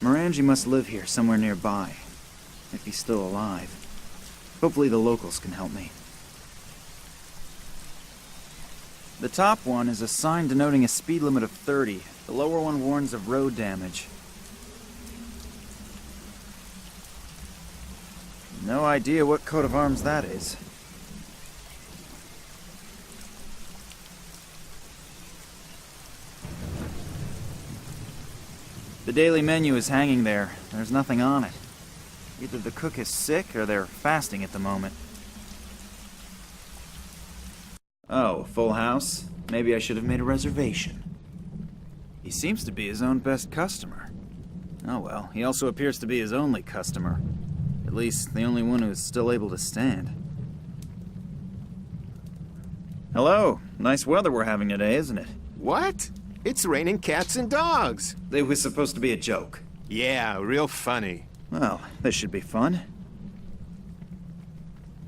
Morangi must live here somewhere nearby, if he's still alive. Hopefully the locals can help me. The top one is a sign denoting a speed limit of 30. The lower one warns of road damage. No idea what coat of arms that is. The daily menu is hanging there. There's nothing on it. Either the cook is sick or they're fasting at the moment. Oh, full house? Maybe I should have made a reservation. He seems to be his own best customer. Oh well, he also appears to be his only customer. At least, the only one who is still able to stand. Hello. Nice weather we're having today, isn't it? What? It's raining cats and dogs. It was supposed to be a joke. Yeah, real funny. Well, this should be fun.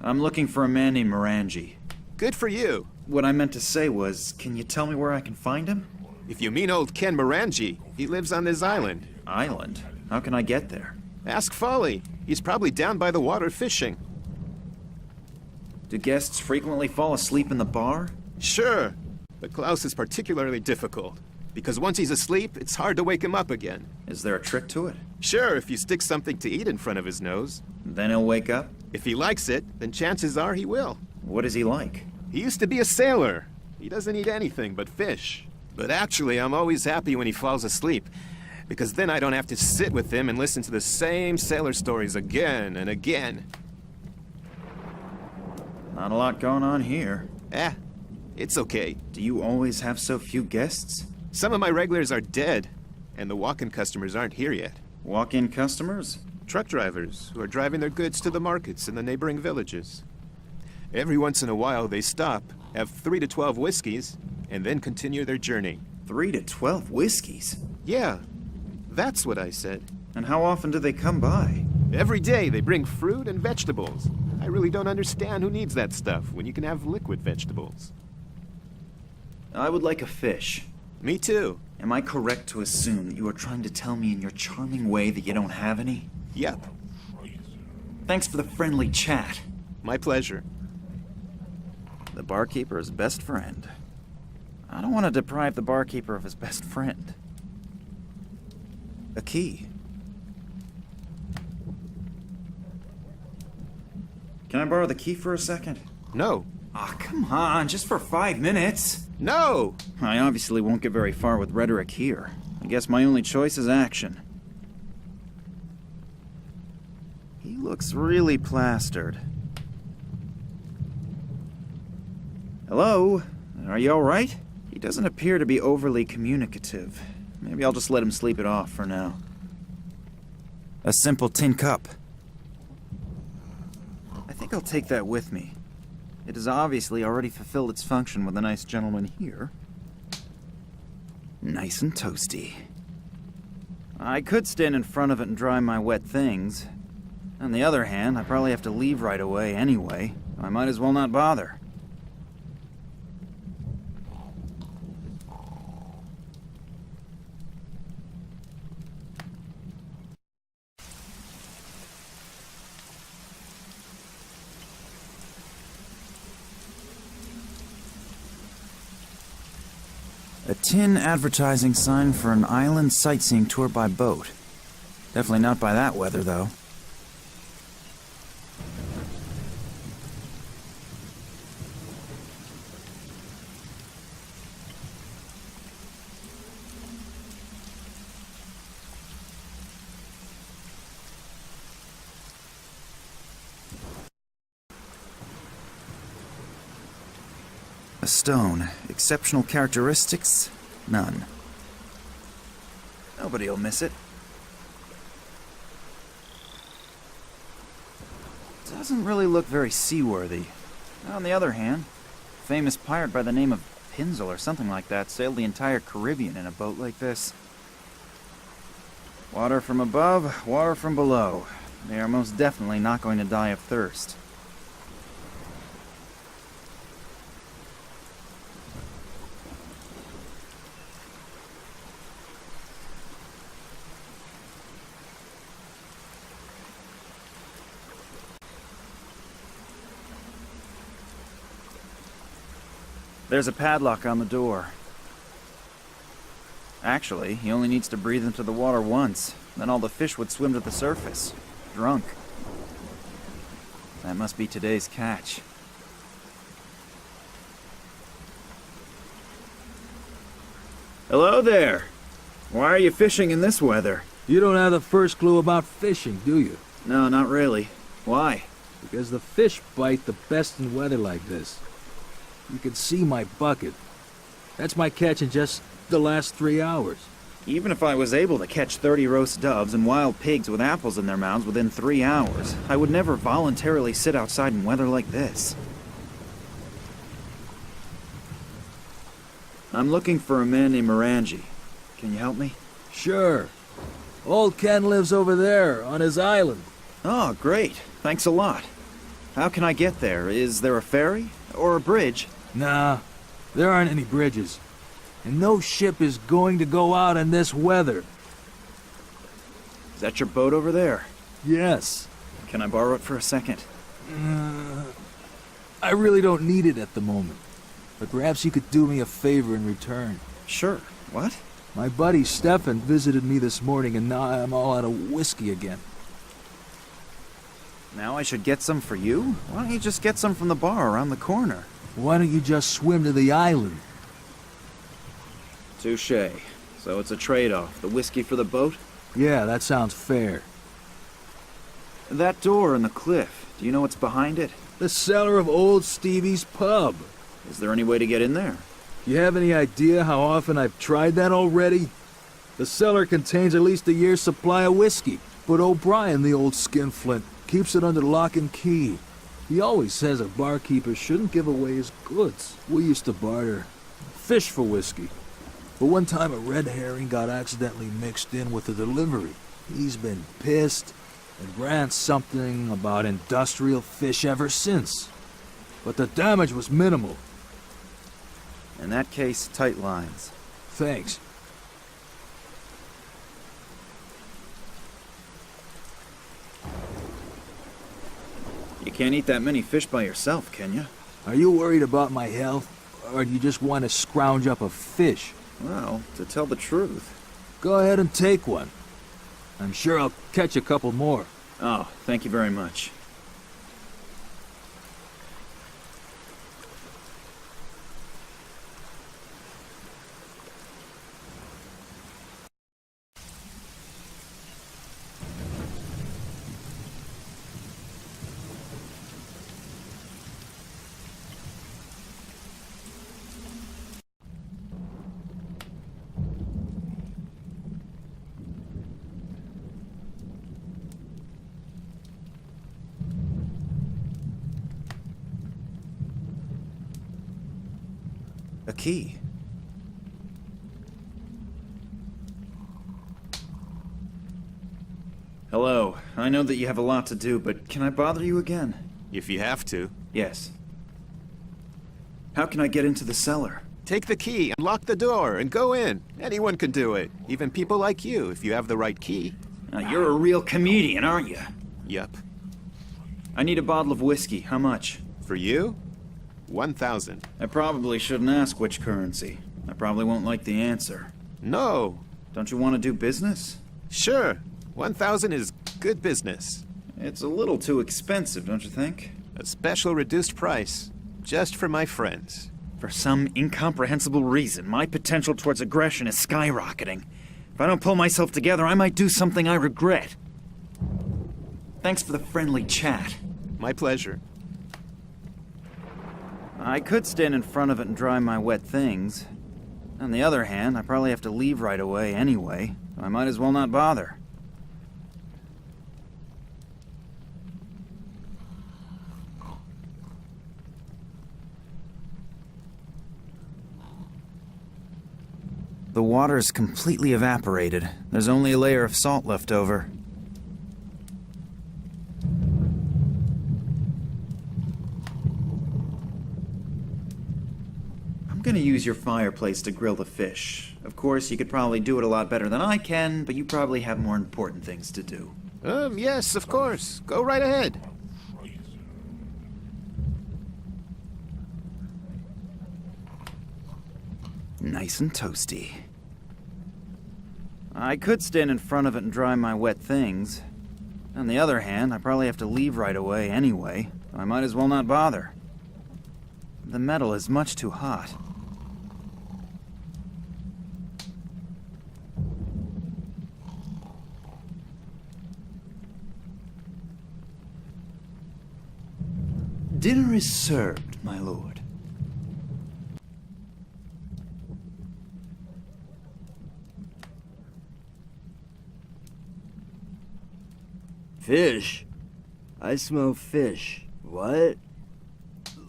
I'm looking for a man named Morangi. Good for you. What I meant to say was, can you tell me where I can find him? If you mean old Ken Morangi, he lives on this island. Island? How can I get there? Ask Folly. He's probably down by the water fishing. Do guests frequently fall asleep in the bar? Sure, but Klaus is particularly difficult. Because once he's asleep, it's hard to wake him up again. Is there a trick to it? Sure, if you stick something to eat in front of his nose. Then he'll wake up? If he likes it, then chances are he will. What is he like? He used to be a sailor. He doesn't eat anything but fish. But actually, I'm always happy when he falls asleep, because then I don't have to sit with him and listen to the same sailor stories again and again. Not a lot going on here. It's okay. Do you always have so few guests? Some of my regulars are dead, and the walk-in customers aren't here yet. Walk-in customers? Truck drivers who are driving their goods to the markets in the neighboring villages. Every once in a while, they stop, have 3 to 12 whiskeys, and then continue their journey. 3 to 12 whiskeys? Yeah, that's what I said. And how often do they come by? Every day they bring fruit and vegetables. I really don't understand who needs that stuff when you can have liquid vegetables. I would like a fish. Me too. Am I correct to assume that you are trying to tell me in your charming way that you don't have any? Yep. Thanks for the friendly chat. My pleasure. The barkeeper's best friend. I don't want to deprive the barkeeper of his best friend. A key. Can I borrow the key for a second? No. Ah, come on, just for 5 minutes. No! I obviously won't get very far with rhetoric here. I guess my only choice is action. He looks really plastered. Hello? Are you alright? He doesn't appear to be overly communicative. Maybe I'll just let him sleep it off for now. A simple tin cup. I think I'll take that with me. It has obviously already fulfilled its function with a nice gentleman here. Nice and toasty. I could stand in front of it and dry my wet things. On the other hand, I probably have to leave right away anyway. I might as well not bother. A tin advertising sign for an island sightseeing tour by boat. Definitely not by that weather, though. A stone. Exceptional characteristics? None. Nobody'll miss it. Doesn't really look very seaworthy. On the other hand, a famous pirate by the name of Pinzel or something like that sailed the entire Caribbean in a boat like this. Water from above, water from below. They are most definitely not going to die of thirst. There's a padlock on the door. Actually, he only needs to breathe into the water once. Then all the fish would swim to the surface. Drunk. That must be today's catch. Hello there. Why are you fishing in this weather? You don't have the first clue about fishing, do you? No, not really. Why? Because the fish bite the best in weather like this. You can see my bucket. That's my catch in just the last 3 hours. Even if I was able to catch 30 roast doves and wild pigs with apples in their mouths within 3 hours, I would never voluntarily sit outside in weather like this. I'm looking for a man named Morangi. Can you help me? Sure. Old Ken lives over there, on his island. Oh, great. Thanks a lot. How can I get there? Is there a ferry? Or a bridge? Nah, there aren't any bridges. And no ship is going to go out in this weather. Is that your boat over there? Yes. Can I borrow it for a second? I really don't need it at the moment. But perhaps you could do me a favor in return. Sure. What? My buddy Stefan visited me this morning and now I'm all out of whiskey again. Now I should get some for you? Why don't you just get some from the bar around the corner? Why don't you just swim to the island? Touché. So it's a trade-off. The whiskey for the boat? Yeah, that sounds fair. That door in the cliff, do you know what's behind it? The cellar of old Stevie's pub. Is there any way to get in there? You have any idea how often I've tried that already? The cellar contains at least a year's supply of whiskey, but O'Brien, the old skinflint, keeps it under lock and key. He always says a barkeeper shouldn't give away his goods. We used to barter fish for whiskey. But one time a red herring got accidentally mixed in with the delivery. He's been pissed and ran something about industrial fish ever since. But the damage was minimal. In that case, tight lines. Thanks. You can't eat that many fish by yourself, can you? Are you worried about my health? Or do you just want to scrounge up a fish? Well, to tell the truth. Go ahead and take one. I'm sure I'll catch a couple more. Oh, thank you very much. A key. Hello. I know that you have a lot to do, but can I bother you again? If you have to. Yes. How can I get into the cellar? Take the key, unlock the door, and go in. Anyone can do it. Even people like you, if you have the right key. Now, you're a real comedian, aren't you? Yup. I need a bottle of whiskey. How much? For you? 1,000. I probably shouldn't ask which currency. I probably won't like the answer. No. Don't you want to do business? Sure. 1,000 is good business. It's a little too expensive, don't you think? A special reduced price. Just for my friends. For some incomprehensible reason, my potential towards aggression is skyrocketing. If I don't pull myself together, I might do something I regret. Thanks for the friendly chat. My pleasure. I could stand in front of it and dry my wet things. On the other hand, I probably have to leave right away anyway. So I might as well not bother. The water's completely evaporated. There's only a layer of salt left over. I'm gonna use your fireplace to grill the fish. Of course, you could probably do it a lot better than I can, but you probably have more important things to do. Yes, of course. Go right ahead. Nice and toasty. I could stand in front of it and dry my wet things. On the other hand, I probably have to leave right away anyway, so I might as well not bother. The metal is much too hot. Dinner is served, my lord. Fish? I smell fish. What?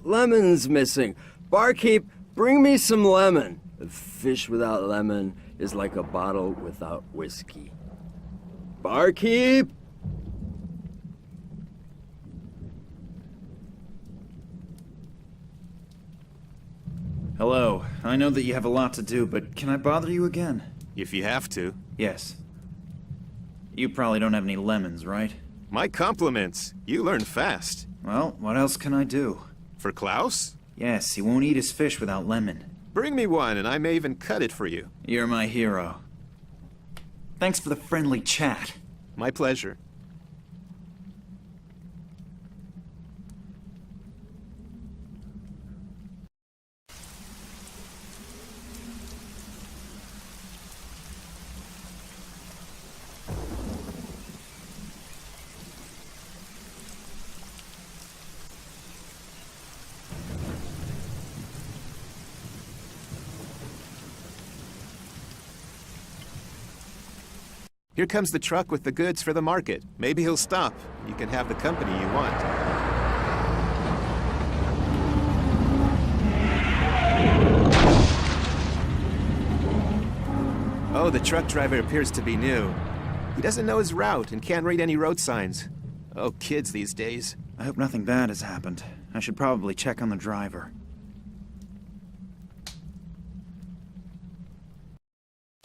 Lemon's missing. Barkeep, bring me some lemon. A fish without lemon is like a bottle without whiskey. Barkeep! Hello. I know that you have a lot to do, but can I bother you again? If you have to. Yes. You probably don't have any lemons, right? My compliments. You learn fast. Well, what else can I do? For Klaus? Yes, he won't eat his fish without lemon. Bring me one, and I may even cut it for you. You're my hero. Thanks for the friendly chat. My pleasure. Here comes the truck with the goods for the market. Maybe he'll stop. You can have the company you want. Oh, the truck driver appears to be new. He doesn't know his route and can't read any road signs. Oh, kids these days. I hope nothing bad has happened. I should probably check on the driver.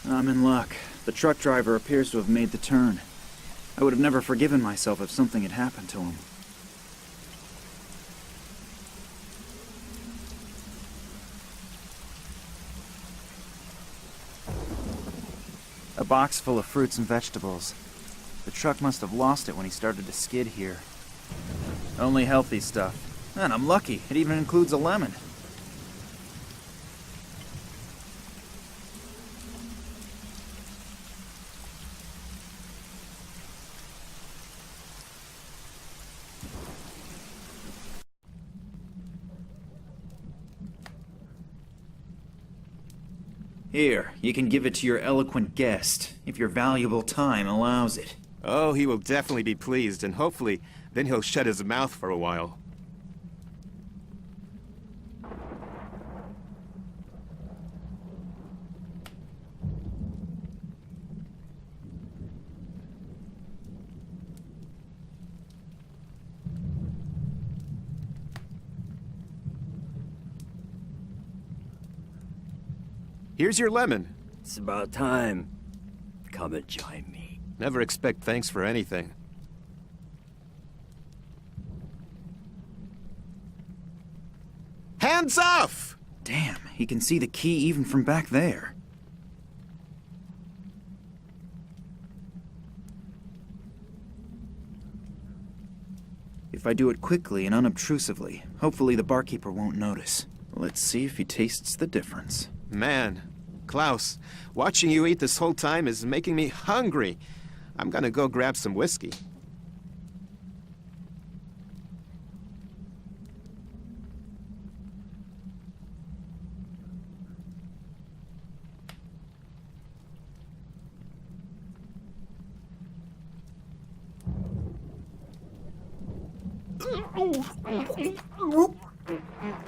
I'm in luck. The truck driver appears to have made the turn. I would have never forgiven myself if something had happened to him. A box full of fruits and vegetables. The truck must have lost it when he started to skid here. Only healthy stuff. And I'm lucky. It even includes a lemon. Here, you can give it to your eloquent guest, if your valuable time allows it. Oh, he will definitely be pleased, and hopefully, then he'll shut his mouth for a while. Here's your lemon. It's about time. Come and join me. Never expect thanks for anything. Hands off! Damn, he can see the key even from back there. If I do it quickly and unobtrusively, hopefully the barkeeper won't notice. Let's see if he tastes the difference. Man, Klaus, watching you eat this whole time is making me hungry. I'm gonna go grab some whiskey.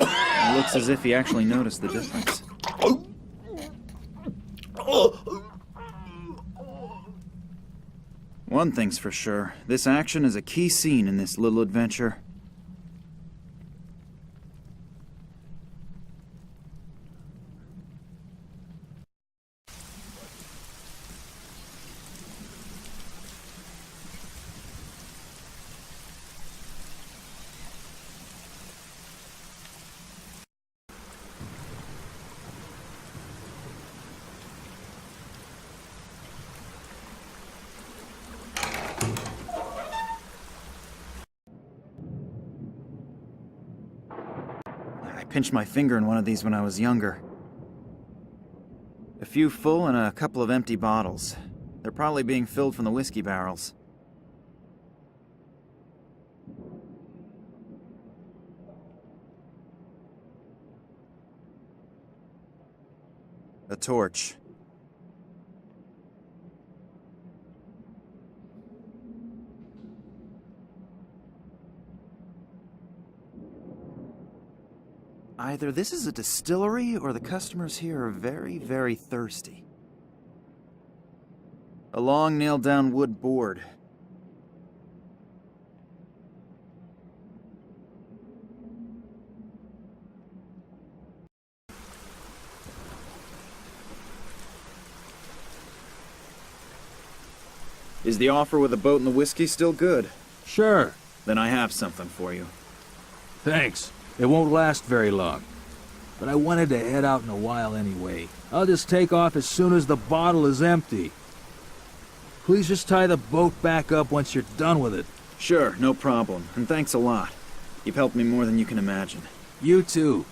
It looks as if he actually noticed the difference. One thing's for sure, this action is a key scene in this little adventure. pinched my finger in one of these when I was younger. A few full and a couple of empty bottles. They're probably being filled from the whiskey barrels. A torch. Either this is a distillery, or the customers here are very, very thirsty. A long nailed-down wood board. Is the offer with the boat and the whiskey still good? Sure. Then I have something for you. Thanks. It won't last very long. But I wanted to head out in a while anyway. I'll just take off as soon as the bottle is empty. Please just tie the boat back up once you're done with it. Sure, no problem. And thanks a lot. You've helped me more than you can imagine. You too.